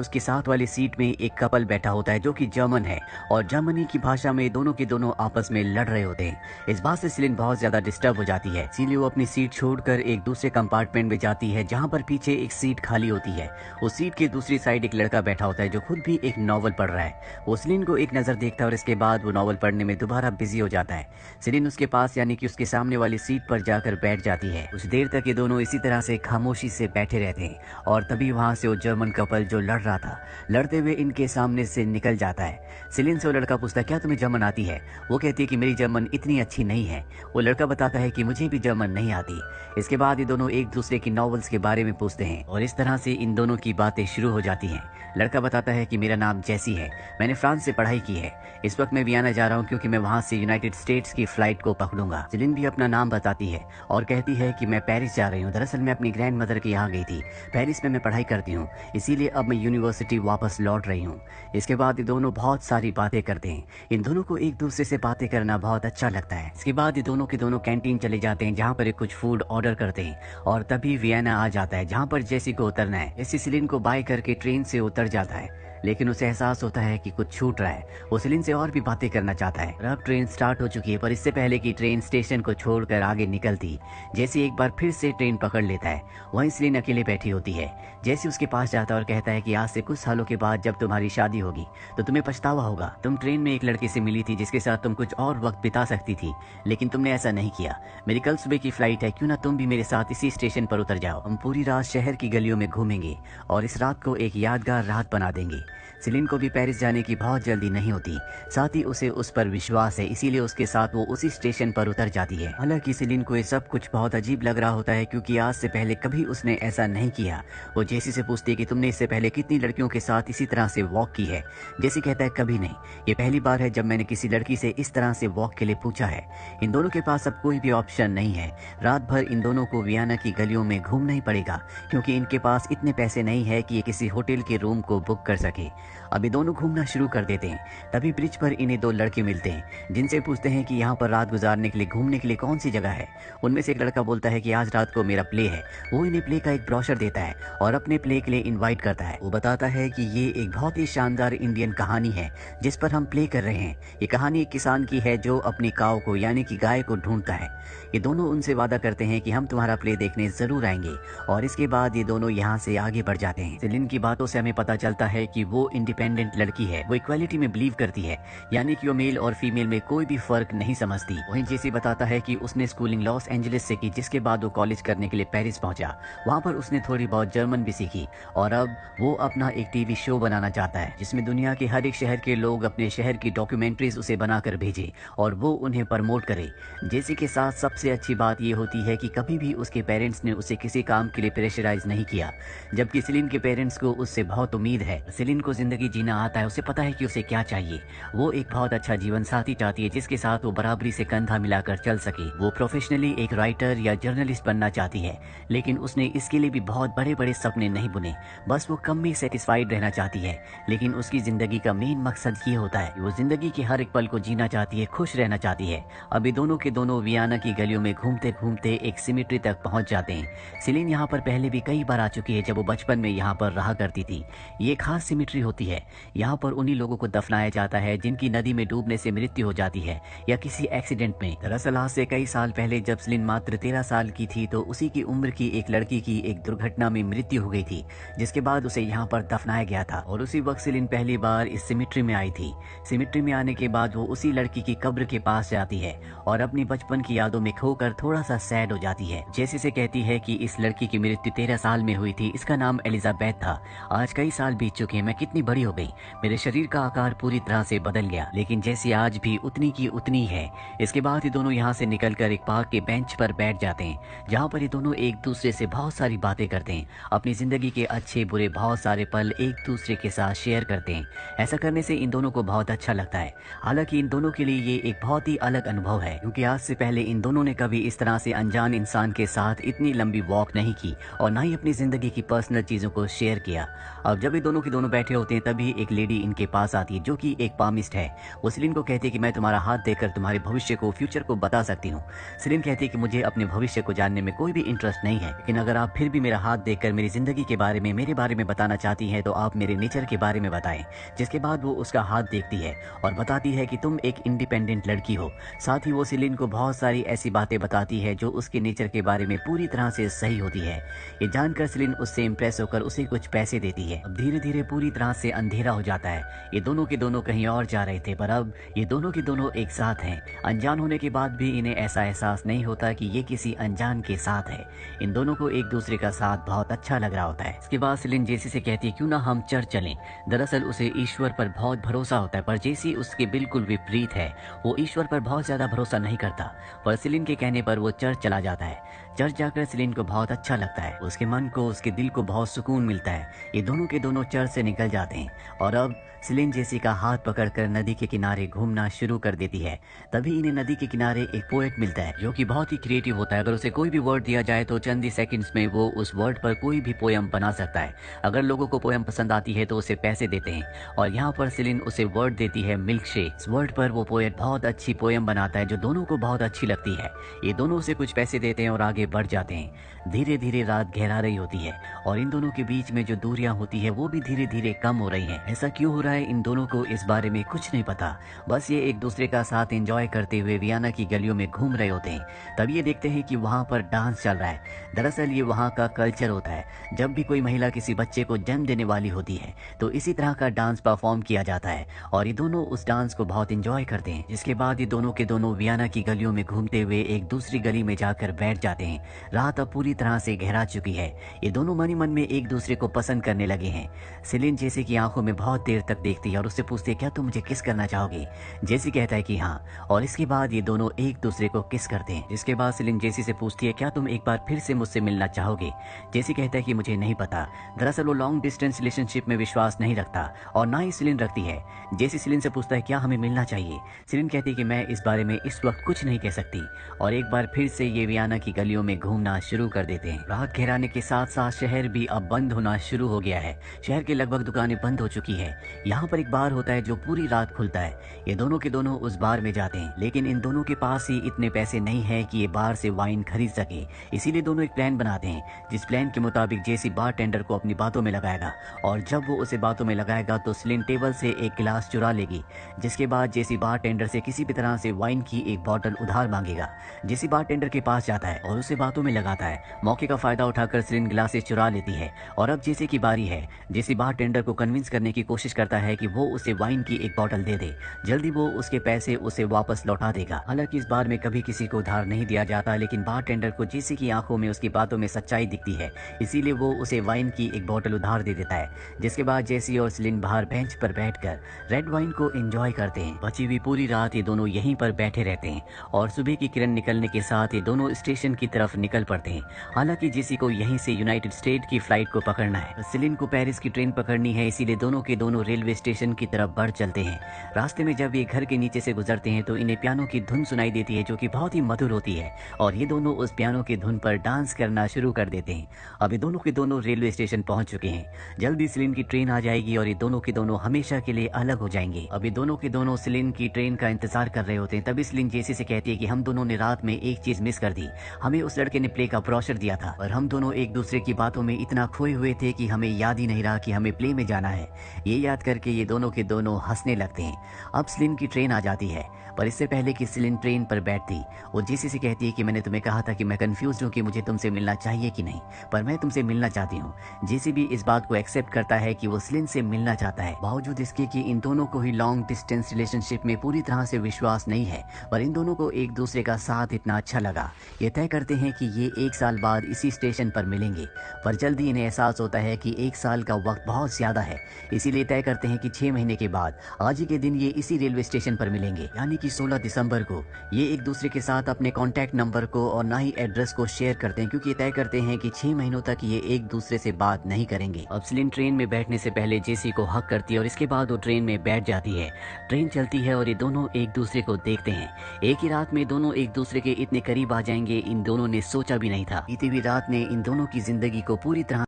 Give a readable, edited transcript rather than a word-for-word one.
उसके साथ वाली सीट में एक कपल बैठा होता है जो कि जर्मन है और जर्मनी की भाषा में दोनों के दोनों आपस में लड़ रहे होते हैं। इस बात से सेलिन बहुत ज्यादा डिस्टर्ब हो जाती है, इसीलिए वो अपनी सीट छोड़कर एक दूसरे कंपार्टमेंट में जाती है जहाँ पर पीछे एक सीट खाली होती है। उस सीट के दूसरी साइड एक लड़का बैठा होता है जो खुद भी एक नॉवल पढ़ रहा है। वो सेलिन को एक नजर देखता है और इसके बाद वो नॉवल पढ़ने में दोबारा बिजी हो जाता है। सेलिन उसके पास यानी कि उसके सामने वाली सीट पर जाकर बैठ जाती है। कुछ देर तक ये दोनों इसी तरह से खामोशी से बैठे रहते हैं और तभी वहां से वो जर्मन कपल जो लड़ रहा था लड़ते हुए इनके सामने से निकल जाता है। सेलिन से वो लड़का पूछता है, क्या तुम्हें जर्मन आती है? वो कहती है कि मेरी जर्मन इतनी अच्छी नहीं है। वो लड़का बताता है कि मुझे भी जर्मन नहीं आती। इसके बाद ये दोनों एक दूसरे की नॉवेल्स के बारे में पूछते हैं और इस तरह से इन दोनों की बातें शुरू हो जाती हैं। लड़का बताता है कि मेरा नाम जैसी है, मैंने फ्रांस से पढ़ाई की है। इस वक्त मैं वियना जा रहा हूँ क्योंकि मैं वहाँ से यूनाइटेड स्टेट्स की फ्लाइट को पकड़ूंगा। सेलिन भी अपना नाम बताती है और कहती है कि मैं पेरिस जा रही हूँ। दरअसल मैं अपनी ग्रैंड मदर के यहाँ गई थी, पेरिस में मैं पढ़ाई करती हूँ, इसीलिए अब मैं यूनिवर्सिटी वापस लौट रही हूँ। इसके बाद ये दोनों बहुत सारी बातें करते हैं। इन दोनों को एक दूसरे से बातें करना बहुत अच्छा लगता है। इसके बाद ये दोनों के दोनों कैंटीन चले जाते हैं जहाँ पर ये कुछ फूड ऑर्डर करते हैं और तभी वियना आ जाता है जहाँ पर जेसी को उतरना है। जेसी सेलिन को बाय करके ट्रेन से उतर जाता है, लेकिन उसे एहसास होता है कि कुछ छूट रहा है। वो सेलिन से और भी बातें करना चाहता है। अब ट्रेन स्टार्ट हो चुकी है, पर इससे पहले कि ट्रेन स्टेशन को छोड़कर आगे निकलती, जैसी एक बार फिर से ट्रेन पकड़ लेता है। वहीं सेलिन अकेले बैठी होती है। जैसी उसके पास जाता है और कहता है कि आज से कुछ सालों के बाद जब तुम्हारी शादी होगी तो तुम्हें पछतावा होगा। तुम ट्रेन में एक लड़के से मिली थी जिसके साथ तुम कुछ और वक्त बिता सकती थी, लेकिन तुमने ऐसा नहीं किया। मेरी कल सुबह की फ्लाइट है, क्यों ना तुम भी मेरे साथ इसी स्टेशन पर उतर जाओ। हम पूरी रात शहर की गलियों में घूमेंगे और इस रात को एक यादगार रात बना देंगे। सेलिन को भी पेरिस जाने की बहुत जल्दी नहीं होती, साथ ही उसे उस पर विश्वास है, इसीलिए उसके साथ वो उसी स्टेशन पर उतर जाती है। हालांकि सेलिन को ये सब कुछ बहुत अजीब लग रहा होता है क्योंकि आज से पहले कभी उसने ऐसा नहीं किया। वो जेसी से पूछती है कि तुमने इससे पहले कितनी लड़कियों के साथ इसी तरह से वॉक की है? जेसी कहता है कभी नहीं, ये पहली बार है जब मैंने किसी लड़की से इस तरह से वॉक के लिए पूछा है। इन दोनों के पास अब कोई भी ऑप्शन नहीं है। रात भर इन दोनों को वियना की गलियों में घूमना ही पड़ेगा क्योंकि इनके पास इतने पैसे नहीं है कि ये किसी होटल के रूम को बुक कर सके। अभी दोनों घूमना शुरू कर देते हैं। तभी ब्रिज पर इन्हें दो लड़के मिलते हैं जिनसे पूछते हैं कि यहाँ पर रात गुजारने के लिए घूमने के लिए कौन सी जगह है। उनमें से एक लड़का बोलता है कि आज रात को मेरा प्ले है। वो इन्हें प्ले का एक ब्रोशर देता है और अपने प्ले के लिए इनवाइट करता है। वो बताता है कि ये एक बहुत ही शानदार इंडियन कहानी है जिस पर हम प्ले कर रहे हैं। ये कहानी एक किसान की है जो अपनी काव को यानी कि गाय को ढूंढता है। ये दोनों उनसे वादा करते हैं कि हम तुम्हारा प्ले देखने जरूर आएंगे और इसके बाद ये दोनों यहाँ से आगे बढ़ जाते हैं। सेलिन की बातों से हमें पता चलता है कि वो इंडिपेंडेंट लड़की है, वो इक्वालिटी में बिलीव करती है, यानी कि वो मेल और फीमेल में कोई भी फर्क नहीं समझती। वहीं जेसी बताता है कि उसने स्कूलिंग लॉस एंजलिस से की, जिसके बाद वो कॉलेज करने के लिए पेरिस पहुंचा। वहां पर उसने थोड़ी बहुत जर्मन भी सीखी और अब वो अपना एक टीवी शो बनाना चाहता है जिसमें दुनिया के हर एक शहर के लोग अपने शहर की डॉक्यूमेंट्रीज उसे बनाकर भेजे और वो उन्हें प्रमोट करे। जेसी के साथ सबसे अच्छी बात ये होती है कि कभी भी उसके पेरेंट्स ने उसे किसी काम के लिए प्रेशराइज नहीं किया, जबकि सेलिन के पेरेंट्स को उससे बहुत उम्मीद है। सेलिन को जिंदगी जीना आता है, उसे पता है कि उसे क्या चाहिए। वो एक बहुत अच्छा जीवन साथी चाहती है जिसके साथ वो बराबरी से कंधा मिलाकर चल सके। वो प्रोफेशनली एक राइटर या जर्नलिस्ट बनना चाहती है, लेकिन उसने इसके लिए भी बहुत बड़े बड़े सपने नहीं बुने। बस वो कम में सेटिस्फाइड रहना चाहती है, लेकिन उसकी जिंदगी का मेन मकसद ये होता है वो जिंदगी के हर एक पल को जीना चाहती है, खुश रहना चाहती है। अभी दोनों के दोनों वियना की गलियों में घूमते घूमते एक सिमेट्री तक पहुंच जाते हैं। सेलिन यहाँ पर पहले भी कई बार आ चुकी है जब वो बचपन में यहाँ पर रहा करती थी। ये खास सिमेट्री होती है। यहाँ पर उन्हीं लोगों को दफनाया जाता है जिनकी नदी में डूबने से मृत्यु हो जाती है या किसी एक्सीडेंट में। दरअसल आज से कई साल पहले जब सेलिन मात्र 13 साल की थी तो उसी की उम्र की एक लड़की की एक दुर्घटना में मृत्यु हो गई थी, जिसके बाद उसे यहाँ पर दफनाया गया था और उसी वक्त सेलिन पहली बार इस सिमेट्री में आई थी। सिमेट्री में आने के बाद वो उसी लड़की की कब्र के पास जाती है और अपनी बचपन की यादों में खोकर थोड़ा सा सैड हो जाती है। जैसे से कहती है कि इस लड़की की मृत्यु 13 साल में हुई थी, इसका नाम एलिजाबेथ था। आज कई साल बीत चुके हैं, मैं कितनी बड़ी हो गई, मेरे शरीर का आकार पूरी तरह से बदल गया, लेकिन जैसी आज भी उतनी की उतनी है। इसके बाद ये दोनों यहाँ से निकलकर एक पार्क के बेंच पर बैठ जाते हैं जहाँ पर ये दोनों एक दूसरे से बहुत सारी बातें करते हैं, अपनी जिंदगी के अच्छे बुरे बहुत सारे पल एक दूसरे के साथ शेयर करते हैं। ऐसा करने से इन दोनों को बहुत अच्छा लगता है। हालांकि इन दोनों के लिए ये एक बहुत ही अलग अनुभव है क्योंकि आज से पहले इन दोनों ने कभी इस तरह से अनजान इंसान के साथ इतनी लंबी वॉक नहीं की और ना ही अपनी जिंदगी की पर्सनल चीजों को शेयर किया। अब जब ये दोनों के दोनों बैठे होते होते हैं तभी एक लेडी इनके पास आती है जो कि एक पामिस्ट है। वो सेलिन को कहती है कि मैं तुम्हारा हाथ देखकर तुम्हारे भविष्य को, फ्यूचर को बता सकती हूँ। सेलिन कहती है कि मुझे अपने भविष्य को जानने में कोई भी इंटरेस्ट नहीं है, लेकिन अगर आप फिर भी मेरा हाथ देखकर मेरी जिंदगी के बारे में, मेरे बारे में बताना चाहती हैं तो आप मेरे नेचर के बारे में बताएं। जिसके बाद वो उसका हाथ देखती है और बताती है कि तुम एक इंडिपेंडेंट लड़की हो। साथ ही वो सेलिन को बहुत सारी ऐसी बातें बताती है जो उसके नेचर के बारे में पूरी तरह से सही होती है। ये जानकर सेलिन उससे इम्प्रेस होकर उसे कुछ पैसे देती है। अब धीरे धीरे पूरी तरह से अंधेरा हो जाता है। ये दोनों के दोनों कहीं और जा रहे थे, पर अब ये दोनों के दोनों एक साथ हैं। अनजान होने के बाद भी इन्हें ऐसा एहसास नहीं होता कि ये किसी अनजान के साथ है। इन दोनों को एक दूसरे का साथ बहुत अच्छा लग रहा होता है। इसके बाद सेलिन जेसी से कहती है क्यों ना हम चर्च चलें। दरअसल उसे ईश्वर पर बहुत भरोसा होता है, पर जेसी उसके बिल्कुल विपरीत है। वो ईश्वर पर बहुत ज्यादा भरोसा नहीं करता, पर सेलिन के कहने पर वो चर्च चला जाता है। चर्च जाकर सेलिन को बहुत अच्छा लगता है। उसके मन को, उसके दिल को बहुत सुकून मिलता है। ये दोनों के दोनों चर्च से निकल जाते हैं और अब सेलिन जेसी का हाथ पकड़कर नदी के किनारे घूमना शुरू कर देती है। तभी इन्हें नदी के किनारे एक पोएट मिलता है जो कि बहुत ही क्रिएटिव होता है। अगर उसे कोई भी वर्ड दिया जाए तो चंद ही सेकंड्स में वो उस वर्ड पर कोई भी पोयम बना सकता है। अगर लोगों को पोयम पसंद आती है तो उसे पैसे देते हैं और यहाँ पर सेलिन उसे वर्ड देती है मिल्क शेक। इस वर्ड पर वो पोएट बहुत अच्छी पोयम बनाता है जो दोनों को बहुत अच्छी लगती है। ये दोनों उसे कुछ पैसे देते हैं और आगे बढ़ जाते हैं। धीरे धीरे रात गहरा रही होती है और इन दोनों के बीच में जो दूरियां होती है वो भी धीरे धीरे कम हो रही हैं। ऐसा क्यों हो रहा है इन दोनों को इस बारे में कुछ नहीं पता। बस ये एक दूसरे का साथ एंजॉय करते हुए वियना की गलियों में घूम रहे होते हैं। तब ये देखते हैं कि वहाँ पर डांस चल रहा है। दरअसल ये वहाँ का कल्चर होता है। जब भी कोई महिला किसी बच्चे को जन्म देने वाली होती है तो इसी तरह का डांस परफॉर्म किया जाता है और ये दोनों उस डांस को बहुत एंजॉय करते हैं। जिसके बाद ये दोनों के दोनों वियना की गलियों में घूमते हुए एक दूसरी गली में जाकर बैठ जाते हैं। रात अब पूरी तरह से गहरा चुकी है। ये दोनों मन ही मन में एक दूसरे को पसंद करने लगे हैं। सेलिन जेसी की आंखों में बहुत देर तक देखती है और उससे पूछती है क्या तुम मुझे किस करना चाहोगे। जेसी कहता है कि हाँ, और इसके बाद ये दोनों एक दूसरे को किस करते हैं। इसके बाद सेलिन जेसी से पूछती है क्या तुम एक बार फिर से मुझसे मिलना चाहोगे। जेसी कहता है कि मुझे नहीं पता। दरअसल वो लॉन्ग डिस्टेंस रिलेशनशिप में विश्वास नहीं रखता और ना ही सेलिन रखती है। जेसी सेलिन से पूछता है क्या हमें मिलना चाहिए। सेलिन कहती है कि मैं इस बारे में इस वक्त कुछ नहीं कह सकती और एक बार फिर से ये वियना की गलियों में घूमना शुरू कर देते हैं। रात गहराने के साथ साथ शहर भी अब बंद होना शुरू हो गया है। शहर की लगभग दुकानें बंद हो चुकी है। यहाँ पर एक बार होता है जो पूरी रात खुलता है। ये दोनों के दोनों उस बार में जाते हैं, लेकिन इन दोनों के पास ही इतने पैसे नहीं है कि ये बार से वाइन खरीद सके। इसीलिए दोनों एक प्लान बनाते हैं जिस प्लान के मुताबिक जेसी बार टेंडर को अपनी बातों में लगाएगा और जब वो उसे बातों में लगाएगा तो सेलिन टेबल से एक गिलास चुरा लेगी। जिसके बाद जेसी बार टेंडर से किसी भी तरह से वाइन की एक बोतल उधार मांगेगा। जेसी बार टेंडर के पास जाता है और उसे बातों में लगाता है। मौके का फायदा उठाकर सेलिन गिलासेस चुरा लेती है और अब जेसी की बारी है। जेसी बार टेंडर को कन्विंस करने की कोशिश करता है कि वो उसे वाइन की एक बोतल दे दे। जल्दी वो उसके पैसे उसे वापस लौटा देगा। हालांकि इस बार में कभी किसी को उधार नहीं दिया जाता, लेकिन बार टेंडर को जेसी की आंखों में उसकी बातों में सच्चाई दिखती है, इसीलिए वो उसे वाइन की एक बोतल उधार दे देता है। जिसके बाद जेसी और सेलिन बाहर बेंच पर बैठकर रेड वाइन को एंजॉय करते हैं। बची हुई पूरी रात ये दोनों यहीं पर बैठे रहते हैं और सुबह की किरण निकलने के साथ ये दोनों स्टेशन की तरफ निकल पड़ते हैं। हालांकि जेसी को यहीं से यूनाइटेड स्टेट की फ्लाइट को पकड़ना है, सेलिन को पेरिस की ट्रेन पकड़नी है, इसीलिए दोनों के दोनों रेलवे स्टेशन की तरफ बढ़ चलते हैं। रास्ते में जब ये घर के नीचे से गुजरते हैं तो इन्हें पियानो की धुन सुनाई देती है जो कि बहुत ही मधुर होती है और ये दोनों उस पियानो की धुन पर डांस करना शुरू कर देते हैं। अब ये दोनों के दोनों रेलवे स्टेशन पहुंच चुके हैं। जल्दी सेलिन की ट्रेन आ जाएगी और ये दोनों के दोनों हमेशा के लिए अलग हो जाएंगे। अब ये दोनों के दोनों सेलिन की ट्रेन का इंतजार कर रहे होते हैं। तभी सेलिन जेसी से कहती है कि हम दोनों ने रात में एक चीज मिस कर दी। हमें उस लड़के ने प्ले का ब्रोशर दिया था और हम दोनों एक दूसरे की बातों में इतना खोए हुए थे कि हमें याद ही नहीं रहा कि हमें प्ले में जाना है। ये याद करके ये दोनों के दोनों हंसने लगते हैं। अब सेलिन की ट्रेन आ जाती है, पर इससे पहले कि सेलिन ट्रेन पर बैठती वो जेसी से कहती है कि मैंने तुम्हें कहा था कि मैं कंफ्यूज हूँ कि मुझे तुमसे मिलना चाहिए कि नहीं, पर मैं तुमसे मिलना चाहती हूँ। जेसी भी इस बात को एक्सेप्ट करता है कि वो सेलिन से मिलना चाहता है, बावजूद इसके कि इन दोनों को ही लॉन्ग डिस्टेंस रिलेशनशिप में पूरी तरह से विश्वास नहीं है, पर इन दोनों को एक दूसरे का साथ इतना अच्छा लगा। ये तय करते हैं कि ये 1 साल बाद इसी स्टेशन पर मिलेंगे, पर जल्दी इन्हें एहसास होता है कि 1 साल का वक्त बहुत ज्यादा है, इसीलिए तय करते हैं कि 6 महीने के बाद आज ही के दिन ये इसी रेलवे स्टेशन पर मिलेंगे, यानी कि 16 दिसंबर को। ये एक दूसरे के साथ अपने कॉन्टैक्ट नंबर को और ना ही एड्रेस को शेयर करते हैं, क्योंकि तय करते हैं कि 6 महीनों तक ये एक दूसरे से बात नहीं करेंगे। अब सेलिन ट्रेन में बैठने से पहले जेसी को हक करती है और इसके बाद वो ट्रेन में बैठ जाती है। ट्रेन चलती है और ये दोनों एक दूसरे को देखते हैं। एक ही रात में दोनों एक दूसरे के इतने करीब आ जाएंगे इन दोनों ने सोचा भी नहीं था। बीती हुई रात ने इन दोनों की जिंदगी को पूरी तरह